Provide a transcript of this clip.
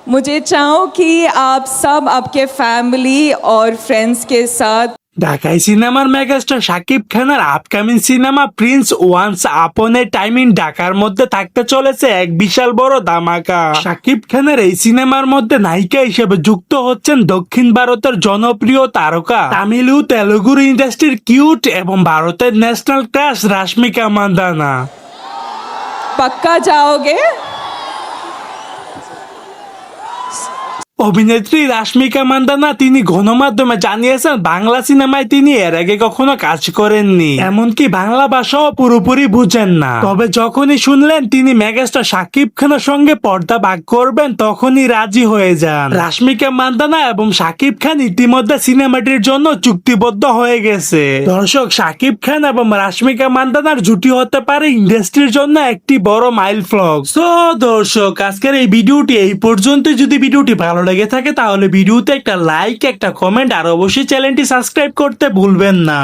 मुझे चाहो कि आप सब आपके फैमिली और फ्रेंड्स के साथ ঢাকাই সিনেমার মেগাস্টার শাকিব খানের upcoming cinema Prince once upon A time in ঢাকার মধ্যে থাকতে চলেছে এক বিশাল বড় ধামাকা। শাকিব খানের এই সিনেমার মধ্যে নায়িকা হিসেবে যুক্ত হচ্ছেন দক্ষিণ ভারতের জনপ্রিয় তারকা, তামিল ও তেলুগুর ইন্ডাস্ট্রির কিউট এবং ভারতের ন্যাশনাল ক্রাশ রাশমিকা মান্দানা। पक्का जाओगे? অভিনেত্রী রাশমিকা মান্দানা তিনি গণমাধ্যমে জানিয়েছেন বাংলা সিনেমায় তিনি এর আগে কখনো কাজ করেননি, এমনকি বাংলা ভাষাও পুরোপুরি বুঝেন না। তবে যখনই শুনলেন তিনি মেগাস্টার শাকিব খানের সঙ্গে পর্দা ভাগ করবেন তখনই রাজি হয়ে যান। রাশমিকা মান্দানা এবং শাকিব খান ইতিমধ্যে সিনেমাটির জন্য চুক্তিবদ্ধ হয়ে গেছে। দর্শক, শাকিব খান এবং রাশমিকা মান্দানার জুটি হতে পারে ইন্ডাস্ট্রির জন্য একটি বড় মাইল ফলক। সো দর্শক, আজকের এই ভিডিওটি এই পর্যন্ত। যদি ভিডিওটি ভালো লেগে থাকে তাহলে ভিডিওতে একটা লাইক, একটা কমেন্ট আর অবশ্যই চ্যানেলটি সাবস্ক্রাইব করতে ভুলবেন না।